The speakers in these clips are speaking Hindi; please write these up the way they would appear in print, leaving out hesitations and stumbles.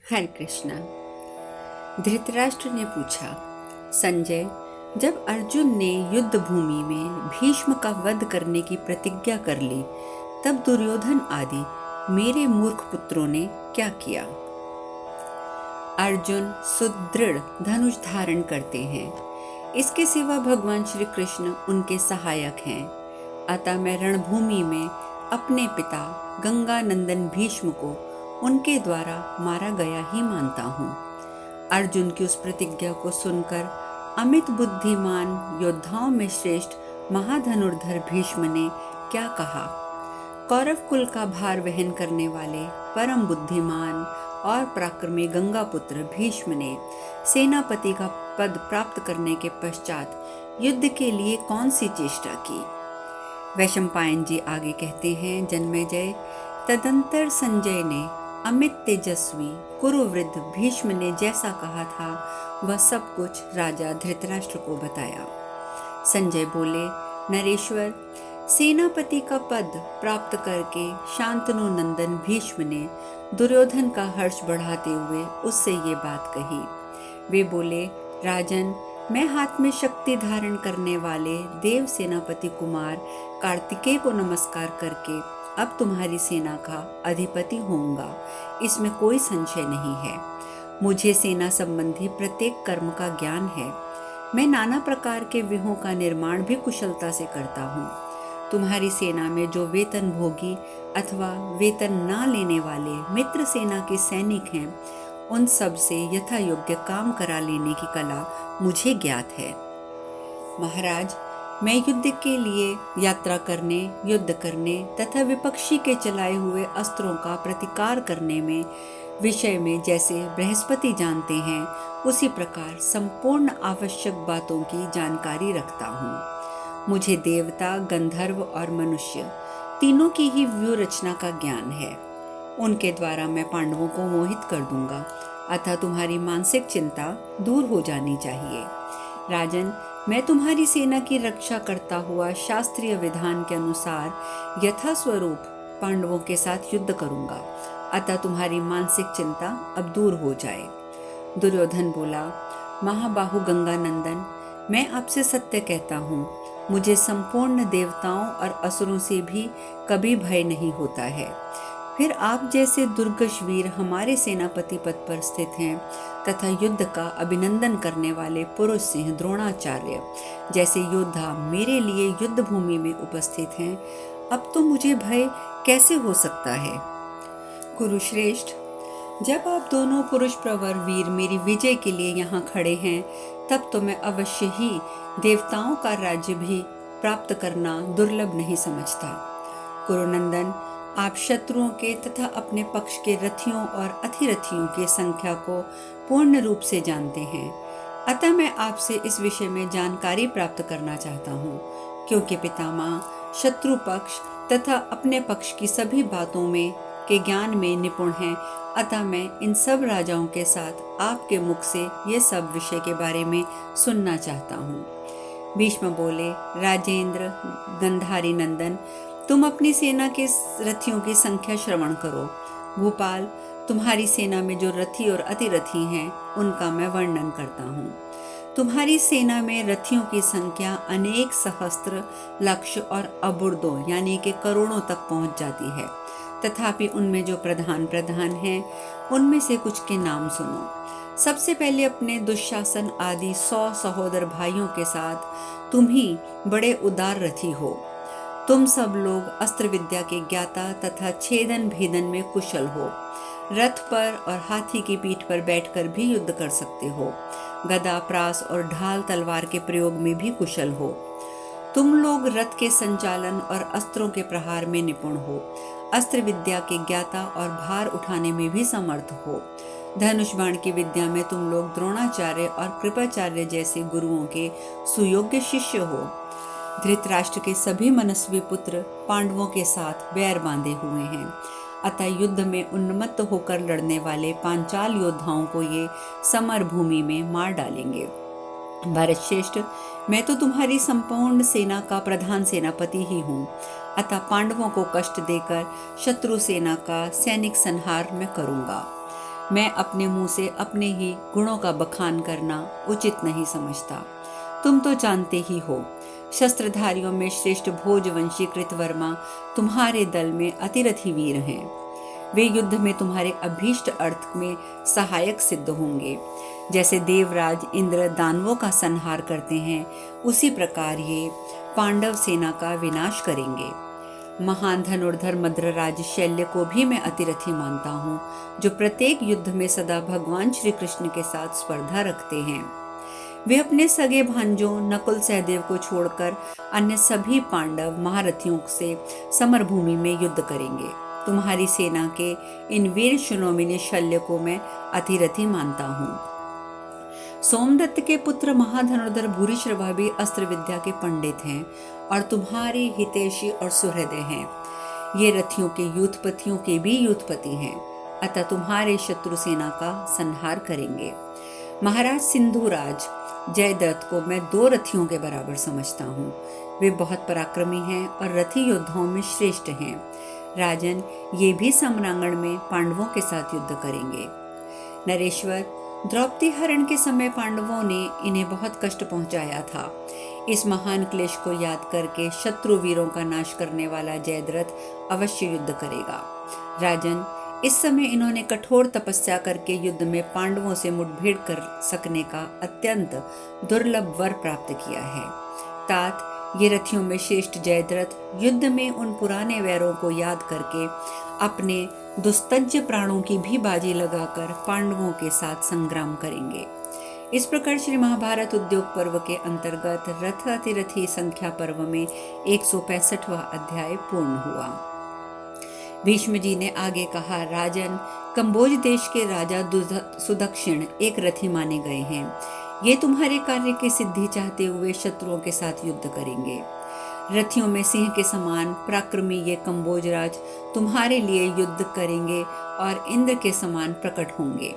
हरे कृष्णा। धृतराष्ट्र ने पूछा, संजय, जब अर्जुन ने युद्ध भूमि में भीष्म का वध करने की प्रतिज्ञा कर ली, तब दुर्योधन आदि मेरे मूर्ख पुत्रों ने क्या किया? अर्जुन सुदृढ़ धनुष धारण करते हैं। इसके सिवा भगवान श्री कृष्ण उनके सहायक हैं। अतः मैं रणभूमि में अपने पिता गंगा नंदन भीष्म को उनके द्वारा मारा गया ही मानता हूँ। अर्जुन की उस प्रतिज्ञा को सुनकर अमित बुद्धिमान योद्धाओं में श्रेष्ठ महाधनुर्धर भीष्म ने क्या कहा? कौरव कुल का भार वहन करने वाले परम बुद्धिमान और पराक्रमी गंगापुत्र भीष्म ने सेनापति का पद प्राप्त करने के पश्चात युद्ध के लिए कौन सी चेष्टा की? वैशंपायन जी आगे कहते हैं, जन्मेजय, तदंतर संजय ने अमित तेजस्वी कुरुवृद्ध भीष्म ने जैसा कहा था वह सब कुछ राजा धृतराष्ट्र को बताया। संजय बोले, नरेश्वर, सेनापति का पद प्राप्त करके शांतनु नंदन भीष्म ने दुर्योधन का हर्ष बढ़ाते हुए उससे ये बात कही। वे बोले, राजन, मैं हाथ में शक्ति धारण करने वाले देव सेनापति कुमार कार्तिकेय को नमस्कार करके अब तुम्हारी सेना का अधिपति होऊंगा, इसमें कोई संशय नहीं है। मुझे सेना संबंधी प्रत्येक कर्म का ज्ञान है। मैं नाना प्रकार के व्यूहों का निर्माण भी कुशलता से करता हूँ। तुम्हारी सेना में जो वेतन भोगी अथवा वेतन ना लेने वाले मित्र सेना के सैनिक हैं, उन सब से यथा योग्य काम करा लेने की कला मुझे ज्ञात है। महाराज, मैं युद्ध के लिए यात्रा करने, युद्ध करने तथा विपक्षी के चलाए हुए अस्त्रों का प्रतिकार करने में विषय में जैसे बृहस्पति जानते हैं, उसी प्रकार संपूर्ण आवश्यक बातों की जानकारी रखता हूँ। मुझे देवता, गंधर्व और मनुष्य तीनों की ही व्यूह रचना का ज्ञान है। उनके द्वारा मैं पांडवों को मोहित कर दूंगा, अतः तुम्हारी मानसिक चिंता दूर हो जानी चाहिए। राजन, मैं तुम्हारी सेना की रक्षा करता हुआ शास्त्रीय विधान के अनुसार यथा स्वरूप पांडवों के साथ युद्ध करूंगा, अतः तुम्हारी मानसिक चिंता अब दूर हो जाए। दुर्योधन बोला, महाबाहु गंगानंदन, मैं आपसे सत्य कहता हूँ, मुझे संपूर्ण देवताओं और असुरों से भी कभी भय नहीं होता है। फिर आप जैसे दुर्गश वीर हमारे सेनापति पद पर स्थित हैं तथा युद्ध का अभिनंदन करने वाले पुरुष सिंह द्रोणाचार्य जैसे योद्धा मेरे लिए युद्ध भूमि में उपस्थित हैं, अब तो मुझे भय कैसे हो सकता है? कुरुश्रेष्ठ, जब आप दोनों पुरुष प्रवर वीर मेरी विजय के लिए यहाँ खड़े हैं, तब तो मैं अवश्य ही देवताओं का राज्य भी प्राप्त करना दुर्लभ नहीं समझता। कुरुनंदन, आप शत्रुओं के तथा अपने पक्ष के रथियों और अथिरथियों की संख्या को पूर्ण रूप से जानते हैं, अतः मैं आपसे इस विषय में जानकारी प्राप्त करना चाहता हूँ। क्योंकि पितामह शत्रु पक्ष तथा अपने पक्ष की सभी बातों में के ज्ञान में निपुण हैं, अतः मैं इन सब राजाओं के साथ आपके मुख से ये सब विषय के बारे में सुनना चाहता हूँ। भीष्म बोले, राजेंद्र, गंधारी नंदन, तुम अपनी सेना के रथियों की संख्या श्रवण करो। भूपाल, तुम्हारी सेना में जो रथी और अतिरथी हैं, उनका मैं वर्णन करता हूँ। तुम्हारी सेना में रथियों की संख्या अनेक सहस्त्र, लक्ष और अबुर्दों यानी कि करोड़ों तक पहुँच जाती है। तथापि उनमें जो प्रधान प्रधान हैं, उनमें से कुछ के नाम सुनो। सबसे पहले अपने दुशासन आदि 100 सहोदर भाइयों के साथ तुम ही बड़े उदार रथी हो। तुम सब लोग अस्त्र विद्या के ज्ञाता तथा छेदन भेदन में कुशल हो। रथ पर और हाथी की पीठ पर बैठकर भी युद्ध कर सकते हो। गदा, प्रास और ढाल तलवार के प्रयोग में भी कुशल हो। तुम लोग रथ के संचालन और अस्त्रों के प्रहार में निपुण हो। अस्त्र विद्या के ज्ञाता और भार उठाने में भी समर्थ हो। धनुष बाण की विद्या में तुम लोग द्रोणाचार्य और कृपाचार्य जैसे गुरुओं के सुयोग्य शिष्य हो। धृतराष्ट्र के सभी मनस्वी पुत्र पांडवों के साथ बैर बांधे हुए हैं, अतः युद्ध में उन्मत्त होकर लड़ने वाले पांचाल योद्धाओं को ये समर भूमि में मार डालेंगे। भरतश्रेष्ठ, मैं तो तुम्हारी संपूर्ण सेना का प्रधान सेनापति ही हूँ, अतः पांडवों को कष्ट देकर शत्रु सेना का सैनिक संहार मैं करूँगा। मैं अपने मुंह से अपने ही गुणों का बखान करना उचित नहीं समझता। तुम तो जानते ही हो, शस्त्रधारियों में श्रेष्ठ भोजवंशी कृतवर्मा तुम्हारे दल में अतिरथी वीर हैं। वे युद्ध में तुम्हारे अभीष्ट अर्थ में सहायक सिद्ध होंगे। जैसे देवराज इंद्र दानवों का संहार करते हैं, उसी प्रकार ये पांडव सेना का विनाश करेंगे। महान धनुर्धर मद्रराज शल्य को भी मैं अतिरथी मानता हूँ, जो प्रत्येक युद्ध में सदा भगवान श्री कृष्ण के साथ स्पर्धा रखते हैं। वे अपने सगे भांजों नकुल सहदेव को छोड़कर अन्य सभी पांडव महारथियों से समरभूमि में युद्ध करेंगे। तुम्हारी सेना के इन वीर शिरोमणि शल्य को मैं अतिरथी मानता हूँ। सोमदत्त के पुत्र महाधनुर्धर भूरिश्रवा भी अस्त्र विद्या के पंडित हैं और तुम्हारे हितैषी और सुहृदय हैं। ये रथियों के यूथपतियों के भी यूथपति हैं, अतः तुम्हारे शत्रु सेना का संहार करेंगे। महाराज सिंधुराज जयद्रथ को मैं 2 रथियों के बराबर समझता हूँ। वे बहुत पराक्रमी हैं और रथी योद्धाओं में श्रेष्ठ हैं। राजन, ये भी समरांगण में पांडवों के साथ युद्ध करेंगे। नरेश्वर, द्रौपदी हरण के समय पांडवों ने इन्हें बहुत कष्ट पहुंचाया था। इस महान क्लेश को याद करके शत्रु वीरों का नाश करने वाला जयद्रथ अवश्य युद्ध करेगा। राजन, इस समय इन्होंने कठोर तपस्या करके युद्ध में पांडवों से मुठभेड़ कर सकने का अत्यंत दुर्लभ वर प्राप्त किया है। तात, ये रथियों में श्रेष्ठ जयद्रथ युद्ध में उन पुराने वैरों को याद करके अपने दुस्तज्य प्राणों की भी बाजी लगाकर पांडवों के साथ संग्राम करेंगे। इस प्रकार श्री महाभारत उद्योग पर्व के अंतर्गत रथ अतिरथी संख्या पर्व में 165वां अध्याय पूर्ण हुआ। भीष्म जी ने आगे कहा, राजन, कंबोज देश के राजा सुदक्षिण एक रथी माने गए हैं। ये तुम्हारे कार्य की सिद्धि चाहते हुए शत्रुओं के साथ युद्ध करेंगे। रथियों में सिंह के समान पराक्रमी ये कंबोजराज तुम्हारे लिए युद्ध करेंगे और इंद्र के समान प्रकट होंगे।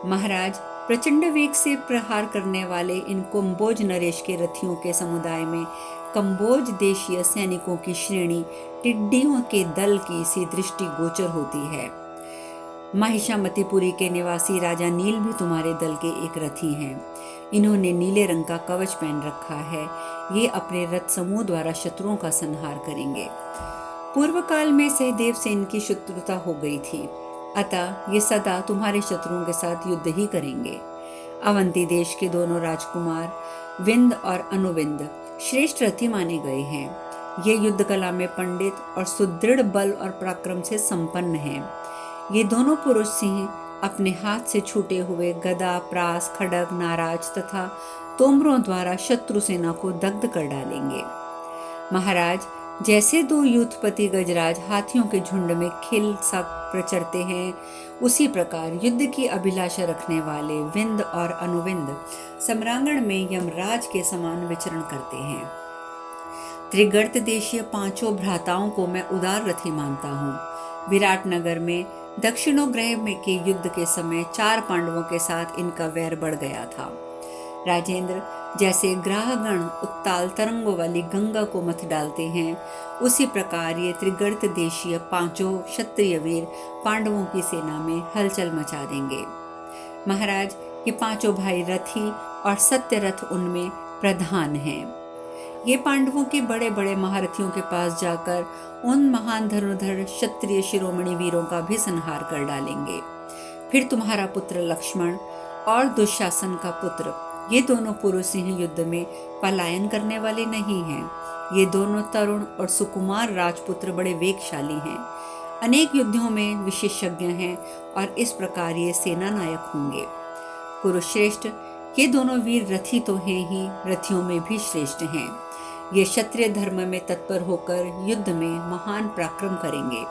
महाराज, प्रचंड वेग से प्रहार करने वाले इन कंबोज नरेश के रथियों के समुदाय में कंबोज देशीय सैनिकों की श्रेणी टिड्डियों के दल की सी दृष्टि गोचर होती है। महिषामतीपुरी के निवासी राजा नील भी तुम्हारे दल के एक रथी हैं। इन्होंने नीले रंग का कवच पहन रखा है। ये अपने रथ समूह द्वारा शत्रुओं का संहार करेंगे। पूर्व काल में सहदेव से इनकी शत्रुता हो गई थी, अतः ये सदा तुम्हारे शत्रुओं के साथ युद्ध ही करेंगे। अवंती देश के दोनों राजकुमार विंद और अनुविंद श्रेष्ठ रथी माने गए हैं। ये युद्ध कला में पंडित और सुदृढ़ बल और पराक्रम से संपन्न हैं। ये दोनों पुरुष सिंह अपने हाथ से छूटे हुए गदा, प्रास, खड्ग, नाराज तथा तोमरों द्वारा शत्रु सेना को दग्ध कर डालेंगे। महाराज, जैसे 2 यूथपति गजराज हाथियों के झुंड में खिल सा प्रचरते हैं, उसी प्रकार युद्ध की अभिलाषा रखने वाले विंद और अनुविंद सम्रांगण में यमराज के समान विचरण करते हैं। त्रिगर्त देशीय 5 भ्राताओं को मैं उदार रथी मानता हूँ। विराटनगर में दक्षिणोग्रह में के युद्ध के समय 4 पांडवों के साथ इनका वैर बढ़ गया था। राजेंद्र, जैसे ग्राहगण उत्ताल तरंगों वाली गंगा को मथ डालते हैं, उसी प्रकार ये त्रिगर्त देशीय 5 क्षत्रिय वीर पांडवों की सेना में हलचल मचा देंगे। महाराज, ये 5 भाई रथी और सत्यरथ उनमें प्रधान हैं। ये पांडवों के बड़े बड़े महारथियों के पास जाकर उन महान धनुर्धर क्षत्रिय शिरोमणि वीरों का भी संहार कर डालेंगे। फिर तुम्हारा पुत्र लक्ष्मण और दुशासन का पुत्र, ये दोनों पुरुष सिंह युद्ध में पलायन करने वाले नहीं हैं। ये दोनों तरुण और सुकुमार राजपुत्र बड़े वेगशाली हैं, अनेक युद्धों में विशेषज्ञ हैं और इस प्रकार ये सेना नायक होंगे। कुरुश्रेष्ठ, ये दोनों वीर रथी तो हैं ही, रथियों में भी श्रेष्ठ हैं। ये क्षत्रिय धर्म में तत्पर होकर युद्ध में महान पराक्रम करेंगे।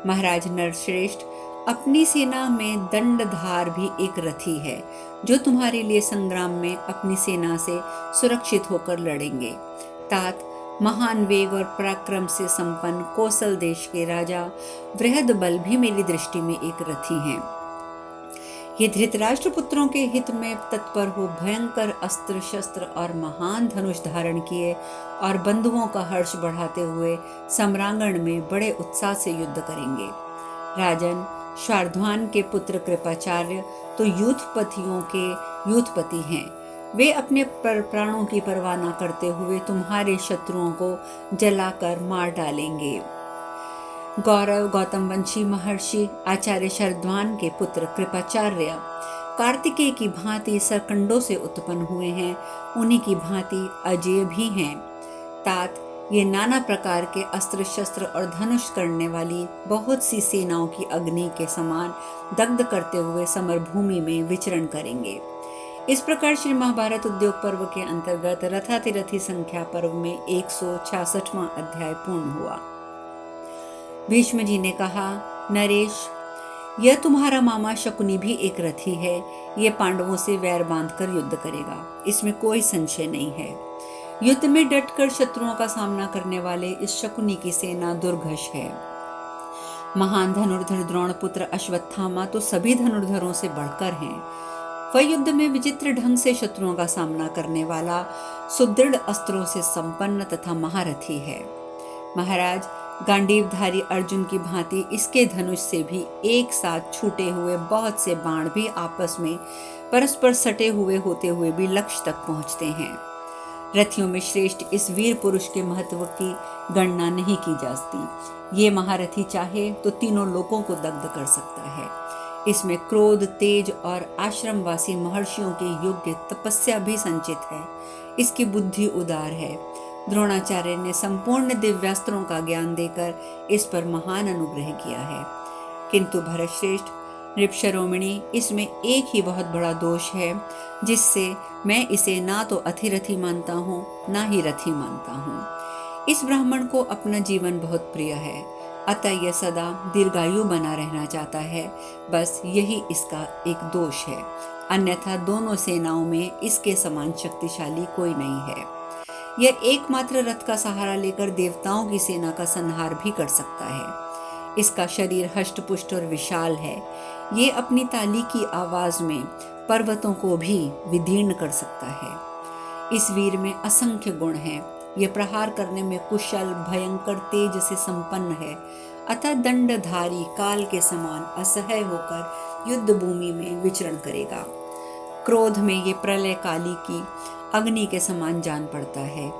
महाराज नरश्रेष्ठ, अपनी सेना में दंडधार भी एक रथी है, जो तुम्हारे लिए संग्राम में अपनी सेना से सुरक्षित होकर लड़ेंगे। तात, महान वेग और पराक्रम से संपन्न कौशल देश के राजा बृहदबल भी मेरी दृष्टि में एक रथी हैं। ये धृतराष्ट्र पुत्रों के हित में तत्पर हो भयंकर अस्त्र शस्त्र और महान धनुष धारण किए और बंधुओं का हर्ष बढ़ाते हुए सम्रांगण में बड़े उत्साह से युद्ध करेंगे। राजन, शार्ध्वान के पुत्र कृपाचार्य तो यूथपतियों के यूथपति हैं। वे अपने प्राणों की परवाह न करते हुए तुम्हारे शत्रुओं को जलाकर मार डालेंगे। गौरव गौतमवंशी महर्षि आचार्य शरद्वान के पुत्र कृपाचार्य कार्तिकेय की भांति सरकंडों से उत्पन्न हुए हैं, उन्हीं की भांति अजेय भी हैं। तात ये नाना प्रकार के अस्त्र शस्त्र और धनुष करने वाली बहुत सी सेनाओं की अग्नि के समान दग्ध करते हुए समरभूमि में विचरण करेंगे। इस प्रकार श्री महाभारत उद्योग पर्व के अंतर्गत रथातिरथी संख्या पर्व में 166वां अध्याय पूर्ण हुआ। भीष्म जी ने कहा, नरेश, यह तुम्हारा मामा शकुनी भी एक रथी है। ये पांडवों से वैर बांधकर युद्ध करेगा, इसमें कोई संशय नहीं है। युद्ध में डटकर शत्रुओं का सामना करने वाले इस शकुनी की सेना दुर्घष है। महान धनुर्धर द्रोण पुत्र अश्वत्थामा तो सभी धनुर्धरों से बढ़कर हैं। वह युद्ध में विचित्र ढंग से शत्रुओं का सामना करने वाला, सुदृढ़ अस्त्रों से संपन्न तथा महारथी है। महाराज, गांडीवधारी अर्जुन की भांति इसके धनुष से भी एक साथ छूटे हुए बहुत से बाण भी आपस में परस्पर सटे हुए होते हुए भी लक्ष्य तक पहुंचते हैं। रथियों में श्रेष्ठ इस वीर पुरुष के महत्व की गणना नहीं की जा सकती। ये महारथी चाहे तो तीनों लोकों को दग्ध कर सकता है। इसमें क्रोध, तेज और आश्रमवासी महर्षियों के योग्य तपस्या भी संचित है। इसकी बुद्धि उदार है। द्रोणाचार्य ने संपूर्ण दिव्यास्त्रों का ज्ञान देकर इस पर महान अनुग्रह किया है। किंतु भरतश्रेष्ठ, नृपशरोमणि, इसमें एक ही बहुत बड़ा दोष है, जिससे मैं इसे ना तो अथिरथी मानता हूँ, ना ही रथी मानता हूँ। इस ब्राह्मण को अपना जीवन बहुत प्रिय है, अतः यह सदा दीर्घायु बना रहना चाहता है। बस यही इसका एक दोष है, अन्यथा दोनों सेनाओं में इसके समान शक्तिशाली कोई नहीं है। यह एकमात्र रथ का सहारा लेकर देवताओं की सेना का संहार भी कर सकता है। इसका शरीर हष्टपुष्ट और विशाल है। ये अपनी ताली की आवाज में पर्वतों को भी विदीर्ण कर सकता है। इस वीर में असंख्य गुण हैं। यह प्रहार करने में कुशल, भयंकर तेज से संपन्न है, अतः दंडधारी काल के समान असह्य होकर युद्ध भूमि में विचरण करेगा। क्रोध में ये प्रलय काली की अग्नि के समान जान पड़ता है।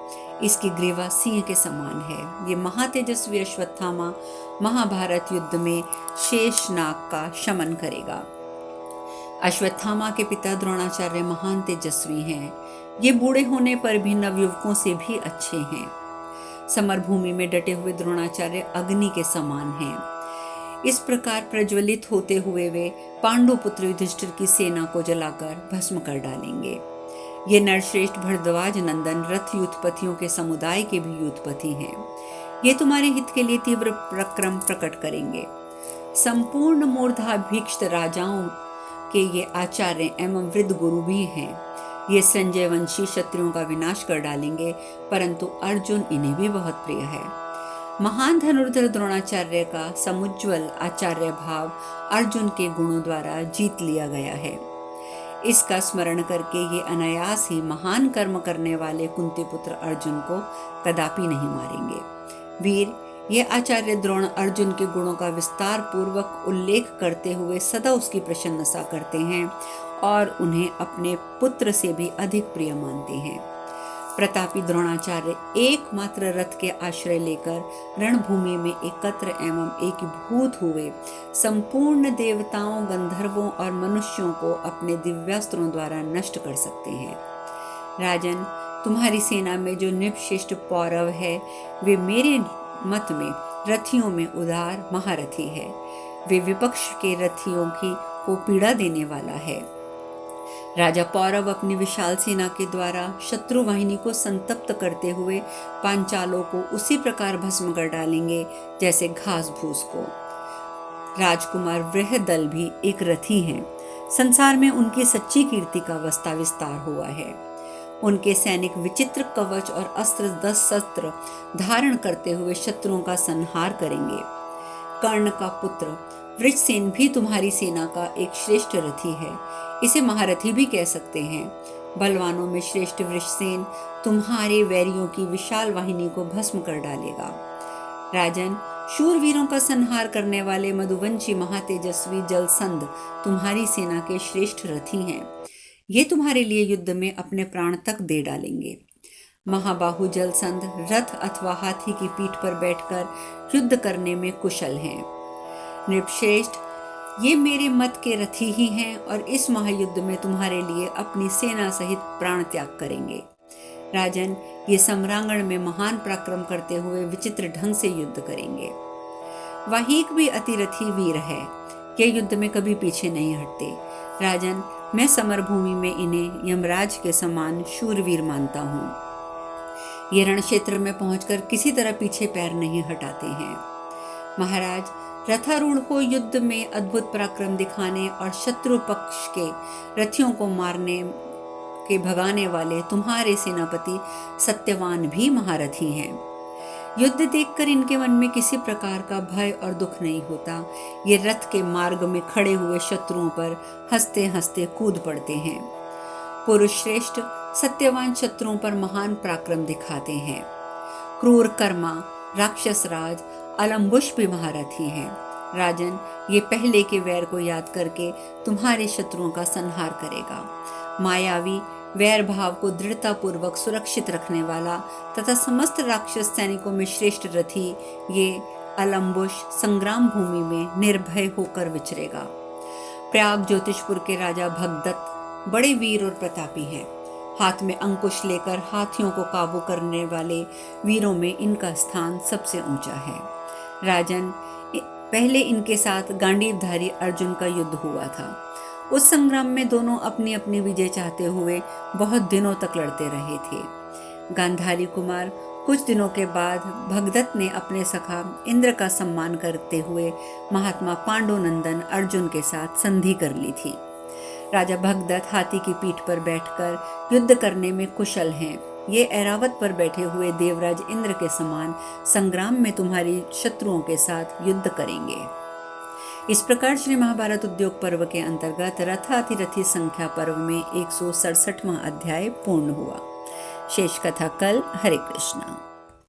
इसकी ग्रीवा सिंह के समान है। ये महातेजस्वी अश्वत्थामा महाभारत युद्ध में शेषनाग का शमन करेगा। अश्वत्थामा के पिता द्रोणाचार्य महान तेजस्वी हैं। ये बूढ़े होने पर भी नवयुवकों से भी अच्छे हैं। समरभूमि में डटे हुए द्रोणाचार्य अग्नि के समान हैं। इस प्रकार प्रज्वलित होते हुए वे पांडु पुत्र युधिष्ठिर की सेना को जलाकर भस्म कर डालेंगे। ये नरश्रेष्ठ भरद्वाज नंदन रथ यूथपतियों के समुदाय के भी यूथपति हैं। ये तुम्हारे हित के लिए तीव्र प्रक्रम प्रकट करेंगे। संपूर्ण मूर्धाभिक्षित राजाओं के ये आचार्य एवं वृद्ध गुरु भी हैं। ये संजय वंशी शत्रुओं का विनाश कर डालेंगे, परंतु अर्जुन इन्हें भी बहुत प्रिय है। महान धनुर्धर द्रोणाचार्य का समुज्वल आचार्य भाव अर्जुन के गुणों द्वारा जीत लिया गया है। इसका स्मरण करके ये अनायास ही महान कर्म करने वाले कुंती पुत्र अर्जुन को कदापि नहीं मारेंगे। वीर, ये आचार्य द्रोण अर्जुन के गुणों का विस्तार पूर्वक उल्लेख करते हुए सदा उसकी प्रशंसा करते हैं और उन्हें अपने पुत्र से भी अधिक प्रिय मानते हैं। प्रतापी द्रोणाचार्य एकमात्र रथ के आश्रय लेकर रणभूमि में एकत्र एवं एकीभूत हुए संपूर्ण देवताओं, गंधर्वों और मनुष्यों को अपने दिव्यास्त्रों द्वारा नष्ट कर सकते हैं। राजन, तुम्हारी सेना में जो नृपश्रेष्ठ पौरव है, वे मेरे मत में रथियों में उदार महारथी है। वे विपक्ष के रथियों को पीड़ा देने वाला है। राजा पौरव अपनी विशाल सेना के द्वारा शत्रु वाहिनी को संतप्त करते हुए पांचालों को उसी प्रकार भस्म कर डालेंगे जैसे घास भूस को। राजकुमार वृहदल भी एक रथी हैं। संसार में उनकी सच्ची कीर्ति का वस्ता विस्तार हुआ है। उनके सैनिक विचित्र कवच और अस्त्र शस्त्र धारण करते हुए शत्रुओं का संहार करेंगे। कर्ण का पुत्र वृषसेन भी तुम्हारी सेना का एक श्रेष्ठ रथी है। इसे महारथी भी कह सकते हैं। बलवानों में श्रेष्ठ वृषसेन तुम्हारे वैरियों की विशाल वाहिनी को भस्म कर डालेगा। राजन, शूरवीरों का संहार करने वाले मधुवंशी महातेजस्वी जलसंध तुम्हारी सेना के श्रेष्ठ रथी हैं। ये तुम्हारे लिए युद्ध में अपने प्राण तक दे डालेंगे। महाबाहु जलसंध रथ अथवा हाथी की पीठ पर बैठकर युद्ध करने में कुशल हैं। नृपश्रेष्ठ, ये मेरे मत के रथी ही हैं और इस महायुद्ध में तुम्हारे लिए अपनी सेना सहित प्राण त्याग करेंगे। राजन, ये सम्रांगण में महान पराक्रम करते हुए विचित्र ढंग से युद्ध करेंगे। वाहिक भी अतिरथी वीर है, ये युद्ध में कभी पीछे नहीं हटते। राजन, मैं समरभूमि में इन्हें यमराज के समान शूरवीर मानता हूँ। ये रण क्षेत्र में पहुंचकर किसी तरह पीछे पैर नहीं हटाते हैं। महाराज, रथारूढ़ हो युद्ध में अद्भुत पराक्रम दिखाने और शत्रु पक्ष के रथियों को मारने के भगाने वाले तुम्हारे सेनापति सत्यवान भी महारथी हैं। युद्ध देखकर इनके मन में किसी प्रकार का भय और दुख नहीं होता। ये रथ के मार्ग में खड़े हुए शत्रुओं पर हंसते हंसते कूद पड़ते हैं। पुरुष श्रेष्ठ, सत्यवान शत्रुओं पर महान पराक्रम दिखाते हैं। क्रूर कर्मा राक्षस राज अलम्बुश भी महारथी हैं। राजन, ये पहले के वैर को याद करके तुम्हारे शत्रुओं का संहार करेगा। मायावी वैर भाव को दृढ़ता पूर्वक सुरक्षित रखने वाला तथा समस्त राक्षस सैनिकों में श्रेष्ठ रथी ये अलम्बुश संग्राम भूमि में निर्भय होकर विचरेगा। प्रयाग ज्योतिषपुर के राजा भगदत्त बड़े वीर और प्रतापी हैं। हाथ में अंकुश लेकर हाथियों को काबू करने वाले वीरों में इनका स्थान सबसे ऊंचा है। राजन, पहले इनके साथ गांडीवधारी अर्जुन का युद्ध हुआ था। उस संग्राम में दोनों अपनी अपनी विजय चाहते हुए बहुत दिनों तक लड़ते रहे थे। गांधारी कुमार कुछ दिनों के बाद भगदत्त ने अपने सखा इंद्र का सम्मान करते हुए महात्मा पांडुनंदन अर्जुन के साथ संधि कर ली थी। राजा भगदत्त हाथी की पीठ पर बैठकर युद्ध करने में कुशल हैं। ये ऐरावत पर बैठे हुए देवराज इंद्र के समान संग्राम में तुम्हारी शत्रुओं के साथ युद्ध करेंगे। इस प्रकार श्री महाभारत उद्योग पर्व के अंतर्गत रथातिरथी संख्या पर्व में 167वां अध्याय पूर्ण हुआ। शेष कथा कल। हरे कृष्णा।